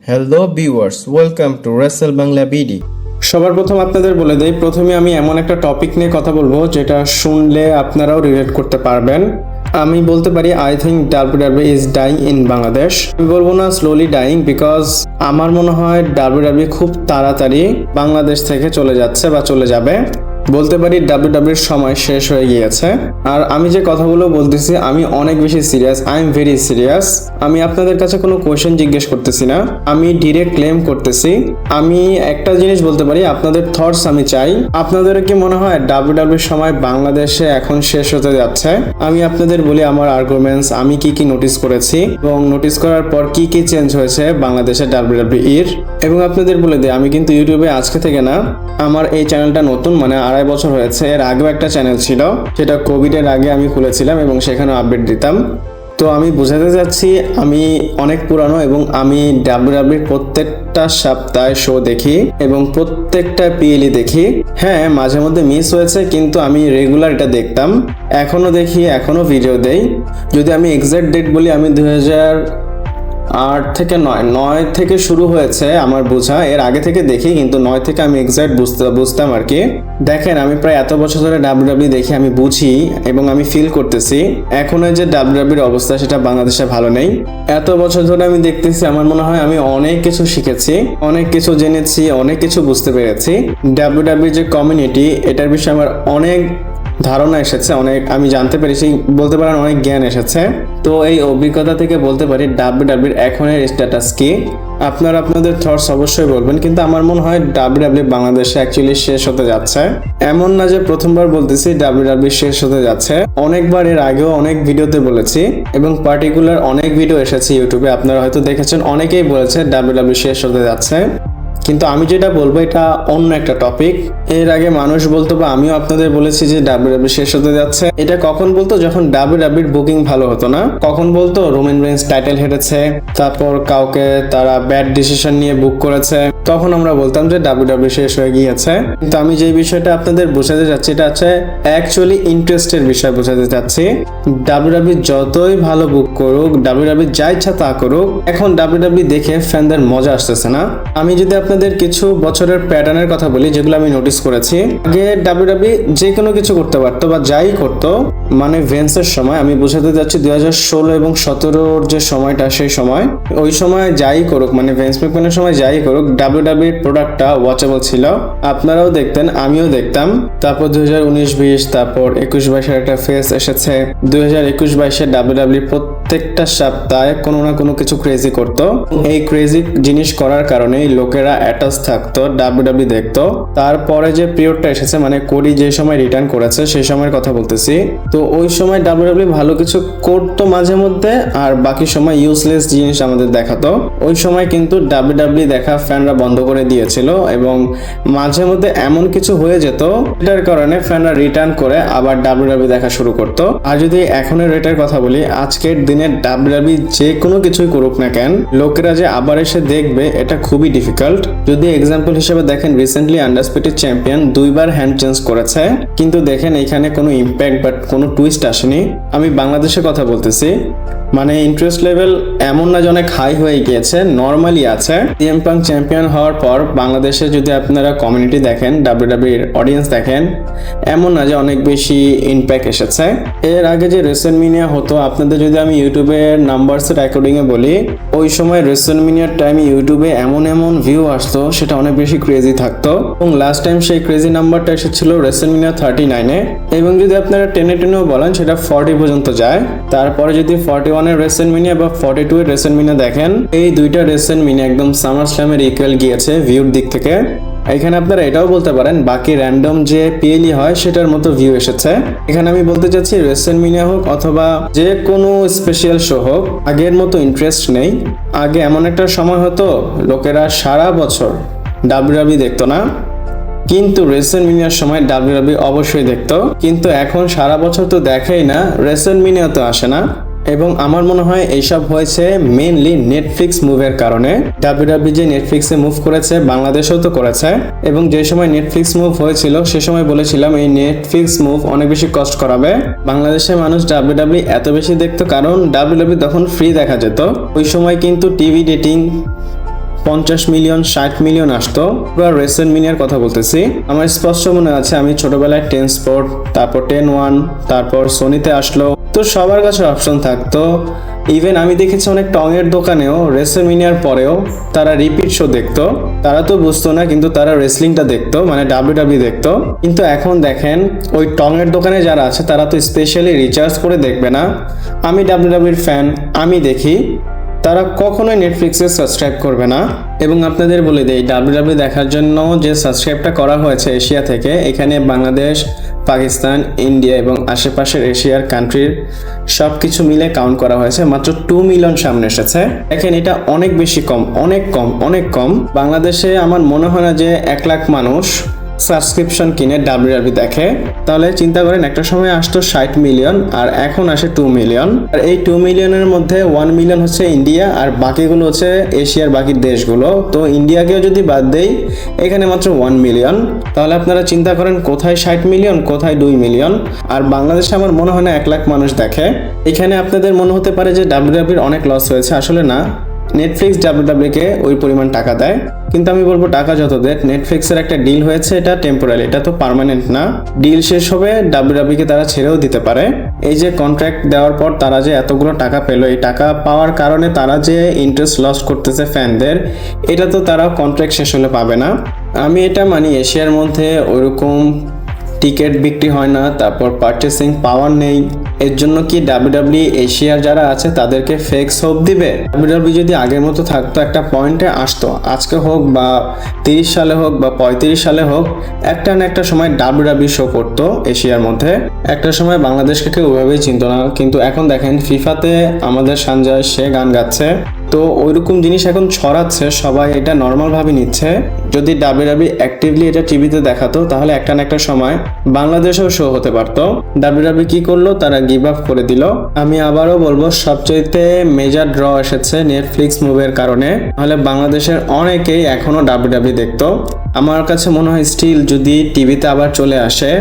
Hello viewers, welcome to Rachel Bangla BD. সবার প্রথম আপনাদের বলে দেই, প্রথমে আমি এমন একটা টপিক নিয়ে কথা বলবো যেটা শুনলে আপনারাও রিলেট করতে পারবেন। আমি বলতে পারি I think WWE is dyeing in Bangladesh. আমি বলবো না স্লোলি ডাইং, বিকজ আমার মনে হয় ডাব্লিউডাব্লিউ খুব তাড়াতাড়ি বাংলাদেশ থেকে চলে যাচ্ছে বা চলে যাবে। বলতে পারি ডাব্লিউডাব্লিউর সময় শেষ হয়ে গিয়েছে। আর আমি যে কথাগুলো বলতেছি আমি অনেক বেশি serious, I am very serious. আমি আপনাদের কাছে কোনো কোয়েশ্চেন জিজ্ঞেস করতেছি না, আমি ডিরেক্ট ক্লেম করতেছি। আমি একটা জিনিস বলতে পারি, আপনাদের থটস আমি চাই। আপনাদের কি মনে হয় ডাব্লিউডাব্লিউর সময় বাংলাদেশে এখন শেষ হতে যাচ্ছে? আমি আপনাদের বলি আমার আর্গুমেন্টস, আমি কি কি নোটিস করেছি এবং নোটিস করার পর কি কি চেঞ্জ হয়েছে বাংলাদেশে ডাব্লিউডাব্লিউ এর। এবং আপনাদের বলে দিই, আমি কিন্তু ইউটিউবে আজকে থেকে না, আমার এই চ্যানেলটা নতুন, মানে 2.5 বছর হয়েছে। এর আগেও একটা চ্যানেল ছিল, সেটা কোভিডের আগে আমি খুলেছিলাম এবং সেখানে আপডেট দিতাম। তো আমি বোঝাতে চাচ্ছি আমি অনেক পুরানো এবং আমি ডাব্লিউডাব্লিউর প্রত্যেকটা সপ্তাহে শো দেখি এবং প্রত্যেকটা পিএলই দেখি। হ্যাঁ, মাঝে মধ্যে মিস হয়েছে, কিন্তু আমি রেগুলার এটা দেখতাম, এখনো দেখি, এখনো ভিডিও দেই। যদি আমি এক্সাক্ট ডেট বলি, আমি 2008 থেকে 9 থেকে শুরু হয়েছে আমার বোঝা। এর আগে থেকে দেখি, কিন্তু 9 থেকে আমি এক্সাক্ট বুঝতাম আর কি। দেখেন, আমি প্রায় এত বছর ধরে ডাব্লিউডাব্লিউ দেখি, আমি বুঝি এবং আমি ফিল করতেছি এখন যে ডাব্লিউডাব্লিউর অবস্থা সেটা বাংলাদেশে ভালো নেই। এত বছর ধরে আমি দেখতেছি, আমার মনে হয় আমি অনেক কিছু শিখেছি, অনেক কিছু জেনেছি, অনেক কিছু বুঝতে পেরেছি। ডাব্লিউডাব্লিউ যে কমিউনিটি, এটার বিষয়ে আমার অনেক ধারণা এসেছে, অনেক আমি জানতে পেরেছি, বলতে পারেন অনেক জ্ঞান এসেছে। তো এই অভিজ্ঞতা থেকে বলতে পারি ডাব্লিউডাব্লিউর এখনের স্ট্যাটাস কি। আপনারা আপনাদের থটস অবশ্যই বলবেন, কিন্তু আমার মনে হয় ডাব্লিউডাব্লিউ বাংলাদেশে অ্যাকচুয়ালি শেষ হতে যাচ্ছে। এমন না যে প্রথমবার বলতেছি ডাব্লিউডাব্লিউ শেষ হতে যাচ্ছে, অনেকবার এর আগেও অনেক ভিডিওতে বলেছি এবং পার্টিকুলার অনেক ভিডিও এসেছে ইউটিউবে, আপনারা হয়তো দেখেছেন, অনেকেই বলেছে ডাব্লিউডাব্লিউ শেষ হতে যাচ্ছে। কিন্তু আমি যেটা বলবো এটা অন্য একটা টপিক। এর আগে মানুষ বলতো, বা আমিও আপনাদের বলেছি যে ডাব্লিউডাব্লিউ শেষ হতে যাচ্ছে। এটা কখন বলতো? যখন ডাব্লিউডাব্লিউর বুকিং ভালো হতো না। কখন বলতো? রোমান রেইন্স টাইটেল হেরেছে, তারপর কাউকে তারা ব্যাড ডিসিশন নিয়ে বুক করেছে, তখন আমরা বলতাম যে ডাব্লিউডাব্লিউ শেষ হয়ে গিয়েছে। কিন্তু আমি যে বিষয়টা আপনাদের বোঝাতে চাচ্ছি, এটা হচ্ছে অ্যাকচুয়ালি ইন্টারেস্টের বিষয় বোঝাতে চাচ্ছি। ডাব্লিউডাব্লিউ যতই ভালো বুক করুক, ডাব্লিউডাব্লিউ যা ইচ্ছা তা করুক, এখন ডাব্লিউডাব্লিউ দেখে ফ্যানদের মজা আসতেছে না। আমি যদি আপনাদের কিছু বছরের প্যাটার্নের কথা বলি, যেগুলো আমি নোটিস করেছি, আগে ডাব্লিউডাব্লিউ যে কোনো কিছু করতে পারতো বা যাই করতো, মানে ভেন্সের সময় আমি বোঝাতে যাচ্ছি 2016 এবং 17 যে সময়টা, সেই সময়, ওই সময় যাই করুক, মানে ভেন্স ম্যাকম্যানের সময় যাই করুক, ডাব্লিউডাব্লিউর প্রোডাক্টটা ওয়াচেবল ছিল। আপনারাও দেখতেন, আমিও দেখতাম। তারপর 2019-20, তারপর 21-22 একটা ফেজ এসেছে। 2021-22 ডাব্লিউডাব্লিউ প্রত্যেকটা সপ্তাহে কোনো না কোনো কিছু ক্রেজি করতো। এই ক্রেজি জিনিস করার কারণে লোকেরা অ্যাটাচ থাকতো, ডাব্লিউডাব্লিউ দেখতো। তারপরে যে পিরিয়ডটা এসেছে, মানে কোডি যে সময় রিটার্ন করেছে সেই সময়ের কথা বলতেছি, তো ওই সময় ডাব্লিউডাব্লিউ ভালো কিছু করতো মাঝে মধ্যে, আর বাকি সময় ইউজলেস জিনিস আমাদের দেখাতো। ওই সময় কিন্তু ডাব্লিউডাব্লিউ দেখা ফ্যানরা বন্ধ করে দিয়েছিল এবং মাঝে মধ্যে এমন কিছু হয়ে যেত এটার কারণে ফ্যানরা রিটার্ন করে আবার ডাব্লিউডাব্লিউ দেখা শুরু করতো। আর যদি এখনের রেটের কথা বলি, আজকের দিনে ডাব্লিউডাব্লিউ যে কোনো কিছুই করুক না কেন, লোকেরা যে আবার এসে দেখবে এটা খুবই ডিফিকাল্ট। যদি এক্সাম্পল হিসেবে দেখেন, রিসেন্টলি আন্ডারস্পিটেড চ্যাম্পিয়ন 2বার হ্যান্ড চেঞ্জ করেছে, কিন্তু দেখেন এখানে কোনো ইম্প্যাক্ট বা কোনো টুইস্ট আসেনি। আমি বাংলাদেশের কথা বলতেছি, মানে ইন্টারেস্ট লেভেল এমন না যে অনেক হাই হয়ে গিয়েছে, নর্মালি আছে। সিএম পাঙ্ক চ্যাম্পিয়ন হওয়ার পর বাংলাদেশে যদি আপনারা কমিউনিটি দেখেন, ডাব্লিউডাব্লিউর অডিয়েন্স দেখেন, এমন না যে অনেক বেশি ইম্প্যাক্ট এসেছে। এর আগে যে রেসেলমেনিয়া হতো, আপনাদের যদি আমি ইউটিউবের নাম্বারসের অ্যাকর্ডিংয়ে বলি, ওই সময় রেসেলমেনিয়ার টাইমে ইউটিউবে এমন ভিউ আসতো, সেটা অনেক বেশি ক্রেজি থাকতো। এবং লাস্ট টাইম সেই ক্রেজি নাম্বারটা এসেছিল রেসেলমেনিয়া 39-এ, এবং যদি আপনারা টেনেও বলেন সেটা 40 পর্যন্ত যায়। তারপরে যদি 41-এর রেসেলমেনিয়া বা 42-এর রেসেলমেনিয়া দেখেন, এই দুইটা রেসেলমেনিয়া একদম সামার স্ল্যামের ইকুয়াল গিয়েছে ভিউর দিক থেকে। এখানে আপনারা এটাও বলতে পারেন বাকি র্যান্ডম যে পিএলই হয় সেটার মতো ভিউ এসেছে। এখানে আমি বলতে চাচ্ছি রেসেলমেনিয়া হোক অথবা যে কোনো স্পেশাল শো হোক, আগের মতো ইন্টারেস্ট নেই। আগে এমন একটা সময় হতো লোকেরা সারা বছর ডাব্লিউডাব্লিউ দেখতো না, কিন্তু রেসেলমেনিয়ার সময় ডাব্লিউডাব্লিউ অবশ্যই দেখতো। কিন্তু এখন সারা বছর তো দেখেই না, রেসেলমেনিয়া তো আসে না। এবং আমার মনে হয় এইসব হয়েছে মেইনলি নেটফ্লিক্স মুভের কারণে। ডাব্লিউডাব্লিউ যে নেটফ্লিক্সে মুভ করেছে, বাংলাদেশেও তো করেছে, এবং যে সময় নেটফ্লিক্স মুভ হয়েছিল সে সময় বলেছিলাম এই নেটফ্লিক্স মুভ অনেক বেশি কষ্ট করাবে। বাংলাদেশের মানুষ ডাব্লিউডাব্লিউ এত বেশি দেখতো কারণ ডাব্লিউডাব্লিউ তখন ফ্রি দেখা যেত। ওই সময় কিন্তু টিভি ডেটিং 50 মিলিয়ন 60 মিলিয়ন আসতো। পুরো রেসেলমেনিয়ার কথা বলতেছি। আমার স্পষ্ট মনে আছে আমি ছোটবেলায় 10 স্পোর্ট, তারপর 10-1, তারপর সোনিতে আসলো। তো সবার কাছে অপশন থাকতো। ইভেন আমি দেখেছি অনেক টঙের দোকানেও রেসেলমেনিয়ার পরেও তারা রিপিট শো দেখতো। তারা তো বুঝতো না, কিন্তু তারা রেসলিংটা দেখতো, মানে WWE দেখতো। কিন্তু এখন দেখেন ওই টঙের দোকানে যারা আছে তারা তো স্পেশালি রিচার্জ করে দেখবে না। আমি WWE ফ্যান, আমি দেখি। তারা কখনোই নেটফ্লিক্সে সাবস্ক্রাইব করবে না। এবং আপনাদের বলে দেই, WWE দেখার জন্য যে সাবস্ক্রাইবটা করা হয়েছে এশিয়া থেকে, এখানে বাংলাদেশ, পাকিস্তান, ইন্ডিয়া এবং আশেপাশের এশিয়ার কান্ট্রির সব কিছু মিলে কাউন্ট করা হয়েছে, মাত্র 2 মিলিয়ন সামনে এসেছে। দেখেন এটা অনেক বেশি কম, অনেক কম। বাংলাদেশে আমার মনে হয় না যে 1 লাখ মানুষ সাবস্ক্রিপশন কিনে WWE দেখে। তাহলে চিন্তা করেন, একটা সময় আসতো 60 মিলিয়ন আর এখন আসে 2 মিলিয়ন। আর এই 2 মিলিয়নের মধ্যে 1 মিলিয়ন হচ্ছে ইন্ডিয়া আর বাকিগুলো হচ্ছে এশিয়ার বাকি দেশগুলো। তো ইন্ডিয়াকেও যদি বাদ দেই, এখানে মাত্র 1 মিলিয়ন। তাহলে আপনারা চিন্তা করেন কোথায় 60 মিলিয়ন, কোথায় 2 মিলিয়ন। আর বাংলাদেশে আমার মনে হয় না 1 লাখ মানুষ দেখে। এখানে আপনাদের মনে হতে পারে যে WWE অনেক লস হয়েছে, আসলে না। নেটফ্লিক্স WWE কে ওই পরিমাণ টাকা দেয়, কিন্তু আমি বলবো টাকা যত দেয়, নেটফ্লিক্সের একটা ডিল হয়েছে, এটা টেম্পোরারি, এটা তো পার্মানেন্ট না। ডিল শেষ হবে, WWE কে তারা ছেড়েও দিতে পারে। এই যে কন্ট্রাক্ট দেওয়ার পর তারা যে এতগুলো টাকা পেলো, এই টাকা পাওয়ার কারণে তারা যে ইন্টারেস্ট লস করতেছে ফ্যানদের, এটা তো তারা কন্ট্রাক্ট শেষ হলে পাবে না। আমি এটা মানি, এশিয়ার মধ্যে ওইরকম টিকিট বিক্রি হয় না, তারপর পারচেসিং পাওয়ার নেই। এর জন্য কি WWE এশিয়ার যারা আছে তাদেরকে ফেক হোপ দিবে? WWE যদি আগের মতো থাকতো, একটা পয়েন্টে আসতো, আজকে হোক বা 30 সালে হোক বা 35 সালে হোক, একটা না একটা সময় WWE শো করতো এশিয়ার মধ্যে। একটা সময় বাংলাদেশকে কেউ ওইভাবেই চিনতো না, কিন্তু এখন দেখেন ফিফাতে আমাদের সঞ্জয় সে গান গাচ্ছে। তো ওইরকম জিনিস এখন ছড়াচ্ছে, সবাই এটা নর্মাল ভাবে নিচ্ছে। যদি WWE অ্যাক্টিভলি এটা টিভিতে দেখাতো, তাহলে একটা না একটা সময় বাংলাদেশেও শো হতে পারতো। WWE কি করলো, তারা গিভ আপ করে দিল। আমি আবারও বলবো, সবচাইতে মেজর ড্র এসেছে নেটফ্লিক্স মুভের কারণে। তাহলে বাংলাদেশের অনেকেই এখনো WWE দেখতো। আমার কাছে মনে হয় স্টিল যদি টিভিতে আবার চলে আসে,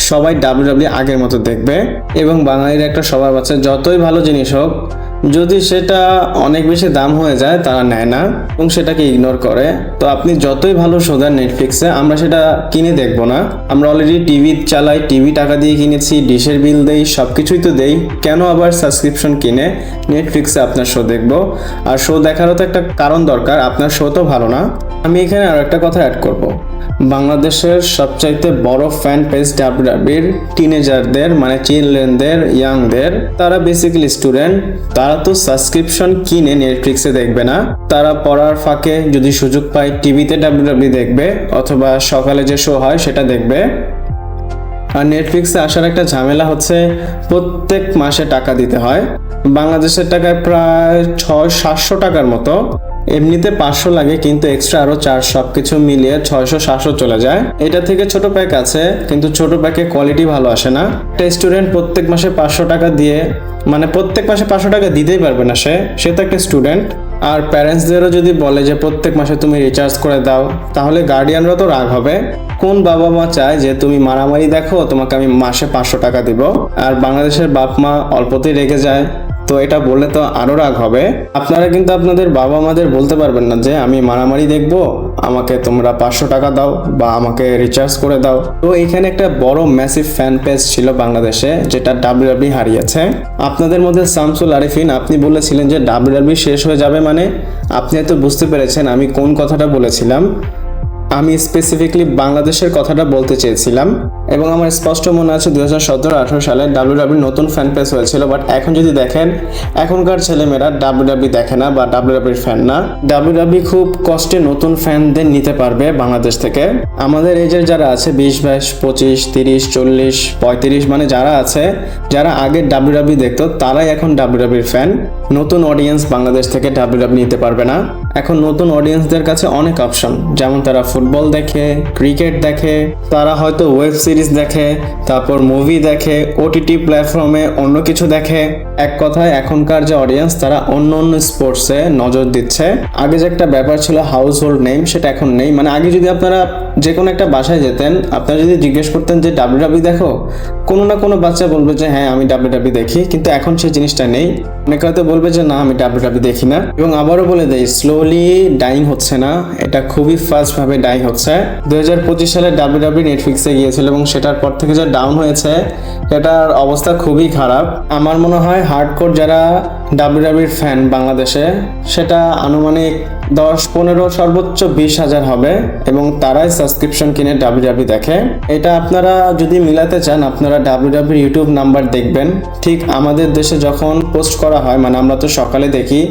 সবাই WWE আগের মতো দেখবে। এবং বাঙালির একটা স্বভাব আছে, যতই ভালো জিনিস হোক, যদি সেটা অনেক বেশি দাম হয়ে যায় তারা নেয় না এবং সেটাকে ইগনোর করে। তো আপনি যতই ভালো শো দেন নেটফ্লিক্সে, আমরা সেটা কিনে দেখবো না। আমরা অলরেডি টিভি চালাই, টিভি টাকা দিয়ে কিনেছি, ডিশের বিল দেই, সব কিছুই তো দেই। কেন আবার সাবস্ক্রিপশন কিনে নেটফ্লিক্সে আপনার শো দেখবো? আর শো দেখারও তো একটা কারণ দরকার, আপনার শো তো ভালো না। আমি এখানে আরো একটা কথা অ্যাড করব। বাংলাদেশের সবচাইতে বড় ফ্যান পেজ WWEর টিনেজারদের, মানে চিলড্রেনদের, ইয়াংদের। তারা বেসিক্যালি স্টুডেন্ট। তারা তো সাবস্ক্রিপশন কিনে নেটফ্লিক্সে দেখবে না। তারা পড়ার ফাঁকে যদি সুযোগ পায় টিভিতে WWE দেখবে, অথবা সকালে যে শো হয় সেটা দেখবে। আর নেটফ্লিক্সে আসার একটা ঝামেলা হচ্ছে, প্রত্যেক মাসে টাকা দিতে হয়। বাংলাদেশের টাকায় প্রায় 600-700 টাকার মতো। এমনিতে 500 লাগে, কিন্তু এক্সট্রা আরো 400, সবকিছু মিলিয়ে 600-700 চলে যায়। এটা থেকে ছোট প্যাক আছে, কিন্তু ছোট প্যাকে কোয়ালিটি ভালো আসে না। একটা স্টুডেন্ট প্রত্যেক মাসে 500 টাকা দিয়ে, মানে প্রত্যেক মাসে 500 টাকা দিতেই পারবে না, সে তো একটা স্টুডেন্ট। আর প্যারেন্টসদেরও যদি বলে যে প্রত্যেক মাসে তুমি রিচার্জ করে দাও, তাহলে গার্ডিয়ানরা তো রাগ হবে। কোন বাবা মা চায় যে তুমি মারামারি দেখো, তোমাকে আমি মাসে 500 টাকা দিব? আর বাংলাদেশের বাপ মা অল্পতেই রেগে যায়, তো এটা বললে তো আরো রাগ হবে। আপনারা কিন্তু আপনাদের বাবা মাদের বলতে পারবেন না যে আমি মারামারি দেখবো, আমাকে তোমরা 500 টাকা দাও বা আমাকে রিচার্জ করে দাও। তো এখানে একটা বড় ম্যাসিভ ফ্যান পেজ ছিল বাংলাদেশে, যেটা WWE হারিয়েছে। আপনাদের মধ্যে শামসুল আরিফিন, আপনি বলেছিলেন যে WWE শেষ হয়ে যাবে, মানে আপনি তো বুঝতে পেরেছেন আমি কোন কথাটা বলেছিলাম। আমি স্পেসিফিকলি বাংলাদেশের কথাটা বলতে চেয়েছিলাম। এবং আমার স্পষ্ট মনে আছে 2017-18 সালে WWE নতুন ফ্যান পেজ হয়েছিল। বাট এখন যদি দেখেন, এখনকার ছেলেমেয়েরা WWE দেখে না বা WWE ফ্যান না। WWE খুব কষ্টে নতুন ফ্যানদের নিতে পারবে বাংলাদেশ থেকে। আমাদের এজের যারা আছে 20, 22, 25, 30, 40, 35, মানে যারা আছে, যারা আগে WWE দেখতো, তারাই এখন WWE ফ্যান। নতুন অডিয়েন্স বাংলাদেশ থেকে WWE নিতে পারবে না। এখন নতুন অডিয়েন্সদের কাছে অনেক অপশন, যেমন তারা ফুটবল দেখে, ক্রিকেট দেখে, তারা হয়তো ওয়েব সিরিজ দেখে, তারপর মুভি দেখে, OTT প্ল্যাটফর্মে অন্য কিছু দেখে। এক কথায় এখনকার যে অডিয়েন্স, তারা অন্য স্পোর্টসে নজর দিচ্ছে। আগে যে একটা ব্যাপার ছিল হাউস হোল্ড নেম, সেটা এখন নেই। মানে আগে যদি আপনারা যে কোনো একটা বাসায় যেতেন, আপনারা যদি জিজ্ঞেস করতেন যে ডাব্লিউডাব্লিউ দেখো, কোনো না কোনো বাচ্চা বলবে যে হ্যাঁ আমি ডাব্লিউডাব্লিউ দেখি, কিন্তু এখন সেই জিনিসটা নেই। অনেকে হয়তো বলবে যে না আমি ডাব্লিউডাব্লিউ দেখি না। এবং আবারও বলে দেই, স্লোলি ডাইং হচ্ছে না, এটা খুবই ফাস্ট ভাবে ডাইং হচ্ছে। 2025 সালে ডাব্লিউডাব্লিউ নেটফ্লিক্সে গিয়েছিল এবং সেটার পর থেকে যে ডাউন হয়েছে, এটার অবস্থা খুবই খারাপ। আমার মনে হয় হার্ডকোর যারা ডাব্লিউডাব্লিউর ফ্যান বাংলাদেশে, সেটা আনুমানিক 10-15 সর্বোচ্চ 20,000 হবে এবং তারাই সাবস্ক্রিপশন কিনে ডাব্লিউডাব্লিউ দেখে। এটা আপনারা যদি মিলাতে চান, আপনারা ডাব্লিউডাব্লিউ ইউটিউব নাম্বার দেখবেন। ঠিক আমাদের দেশে যখন পোস্ট করা হয়, মানে আমরা তো সকালে দেখি,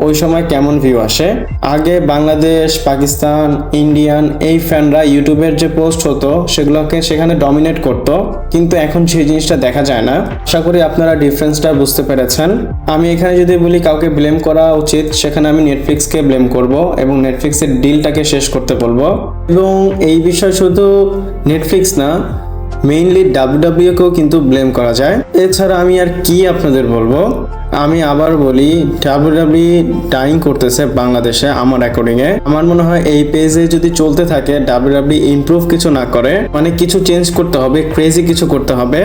ওই সময় কেমন ভিউ আসে। আগে বাংলাদেশ, পাকিস্তান, ইন্ডিয়ান এই ফ্যানরা ইউটিউবের যে পোস্ট হতো সেগুলোকে সেখানে ডমিনেট করতো, কিন্তু এখন সেই জিনিসটা দেখা যায় না। আশা করি আপনারা ডিফারেন্সটা বুঝতে পেরেছেন। আমি এখানে যদি বলি কাউকে ব্লেম করা উচিত, সেখানে আমি নেটফ্লিক্সকে ব্লেম করব এবং নেটফ্লিক্সের ডিলটাকে শেষ করতে বলবো। এবং এই বিষয় শুধু নেটফ্লিক্স না, মেইনলি ডাব্লিউডাব্লিউকেও কিন্তু ব্লেম করা যায়। এছাড়া আমি আর কি আপনাদের বলবো, আমি আবার বলি ডাব্লিউডাব্লিউ ডাইং করতেছে বাংলাদেশে। আমার অ্যাকর্ডিংয়ে আমার মনে হয় এই পেজে যদি চলতে থাকে, ডাব্লিউডাব্লিউ ইমপ্রুভ কিছু না করে, মানে কিছু চেঞ্জ করতে হবে, ক্রেজি কিছু করতে হবে।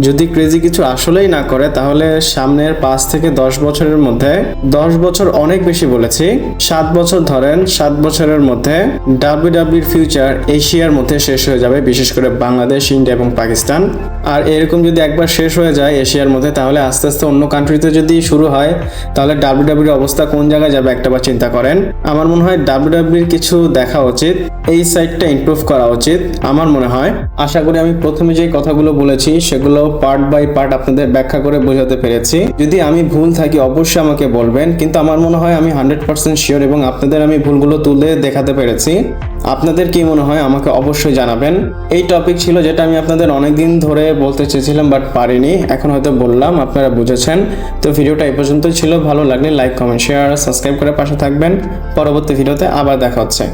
যদি ক্রেজি কিছু আসলেই না করে, তাহলে সামনের 5 থেকে 10 বছরের মধ্যে, 10 বছর অনেক বেশি বলেছি, 7 বছর ধরেন, 7 বছরের মধ্যে ডাব্লিউডাব্লিউর ফিউচার এশিয়ার মধ্যে শেষ হয়ে যাবে, বিশেষ করে বাংলাদেশ, ইন্ডিয়া এবং পাকিস্তান। আর এরকম যদি একবার শেষ হয়ে যায় এশিয়ার মধ্যে, তাহলে আস্তে আস্তে অন্য কান্ট্রিতে যদি শুরু হয়, তাহলে ডাব্লিউডাব্লিউর অবস্থা কোন জায়গায় যাবে একটাবার চিন্তা করেন। আমার মনে হয় ডাব্লিউডাব্লিউর কিছু দেখা উচিত, এই সাইডটা ইমপ্রুভ করা উচিত আমার মনে হয়। আশা করি আমি প্রথমে যে কথাগুলো বলেছি সেগুলো পার্ট বাই পার্ট আপনাদের ব্যাখ্যা করে বোঝাতে পেরেছি। যদি আমি ভুল থাকি অবশ্যই আমাকে বলবেন, কিন্তু আমার মনে হয় আমি 100% শিওর এবং আপনাদের আমি ভুলগুলো তুলে দেখাতে পেরেছি। আপনাদের কি মনে হয় আমাকে অবশ্যই জানাবেন। এই টপিক ছিল যেটা আমি আপনাদের অনেকদিন ধরে বলতে চেয়েছিলাম বাট পারিনি, এখন হয়তো বললাম, আপনারা বুঝেছেন। তো ভিডিওটা এই পর্যন্তই ছিল। ভালো লাগলে লাইক, কমেন্ট, শেয়ার, সাবস্ক্রাইব করে পাশে থাকবেন। পরবর্তী ভিডিওতে আবার দেখা হচ্ছে।